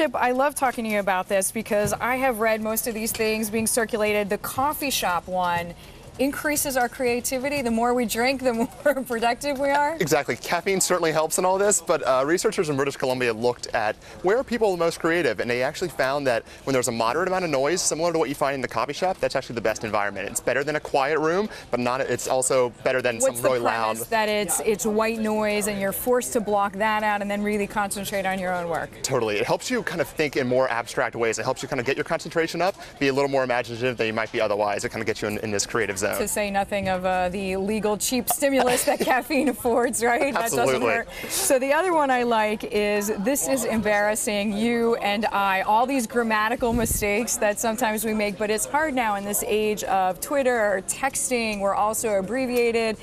Chip, I love talking to you about this because I have read most of these things being circulated. The coffee shop one increases our creativity. The more we drink, the more productive we are. Exactly. Caffeine certainly helps in all this, but researchers in British Columbia looked at where are people the most creative, and they actually found that when there's a moderate amount of noise, similar to what you find in the coffee shop, that's actually the best environment. It's better than a quiet room, but it's also better than some really loud. What's the premise that it's white noise and you're forced to block that out and then really concentrate on your own work? Totally. It helps you kind of think in more abstract ways. It helps you kind of get your concentration up, be a little more imaginative than you might be otherwise. It kind of gets you in this creative zone. To say nothing of the legal cheap stimulus that caffeine affords, right? Absolutely. That doesn't hurt. So the other one I like is this is embarrassing, you and I, all these grammatical mistakes that sometimes we make, but it's hard now in this age of Twitter or texting. We're also abbreviated.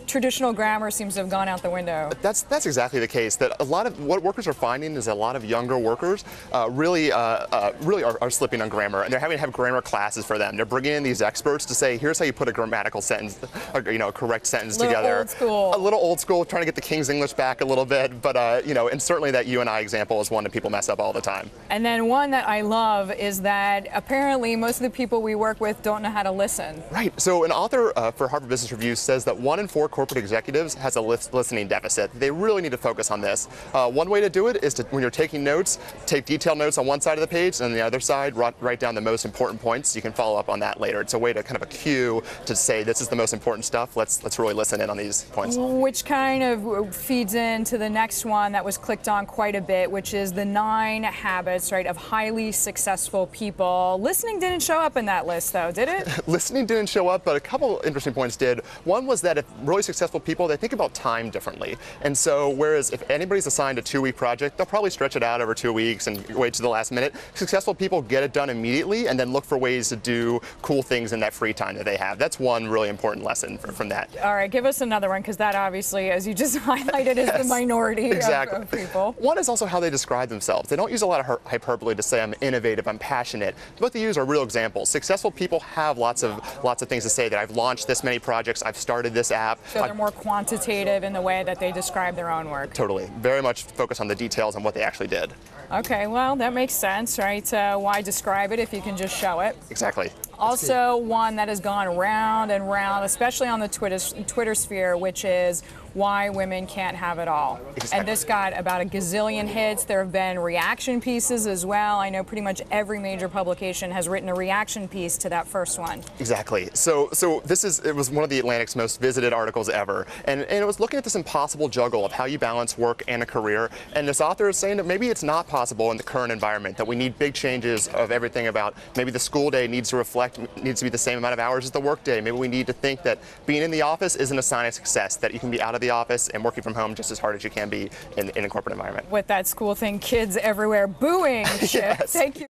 Traditional grammar seems to have gone out the window. That's exactly the case. That a lot of what workers are finding is a lot of younger workers really are slipping on grammar, and they're having to have grammar classes for them. They're bringing in these experts to say, here's how you put a grammatical sentence, a correct sentence together. Old school. A little old school, trying to get the King's English back a little bit, but and certainly that you and I example is one that people mess up all the time. And then one that I love is that apparently most of the people we work with don't know how to listen. Right. So an author for Harvard Business Review says that 1 in 4 corporate executives has a listening deficit. They really need to focus on this. One way to do it is to, when you're taking notes, take detailed notes on one side of the page, and on the other side, write down the most important points. You can follow up on that later. It's a way to kind of a cue to say, this is the most important stuff. Let's really listen in on these points. Which kind of feeds into the next one that was clicked on quite a bit, which is the 9 habits, right, of highly successful people. Listening didn't show up in that list, though, did it? Listening didn't show up, but a couple interesting points did. One was that if really successful people, they think about time differently. And so whereas if anybody's assigned a 2-week project, they'll probably stretch it out over 2 weeks and wait to the last minute. Successful people get it done immediately and then look for ways to do cool things in that free time that they have. That's one really important lesson from that. All right, give us another one, because that obviously, as you just highlighted, is the minority of people. One is also how they describe themselves. They don't use a lot of hyperbole to say I'm innovative, I'm passionate. What they use are real examples. Successful people have lots of things to say, that I've launched this many projects, I've started this app. So they're more quantitative in the way that they describe their own work. Totally. Very much focus on the details on what they actually did. Okay, well, that makes sense, right? Why describe it if you can just show it? Exactly. Also, one that has gone round and round, especially on the Twitter sphere, which is why women can't have it all. Exactly. And this got about a gazillion hits. There have been reaction pieces as well. I know pretty much every major publication has written a reaction piece to that first one. Exactly. So it was one of the Atlantic's most visited articles ever, and it was looking at this impossible juggle of how you balance work and a career. And this author is saying that maybe it's not possible in the current environment, that we need big changes of everything about maybe the school day needs to be the same amount of hours as the work day. Maybe we need to think that being in the office isn't a sign of success, that you can be out of the office and working from home just as hard as you can be in a corporate environment. With that school thing, kids everywhere booing. Yes. Thank you.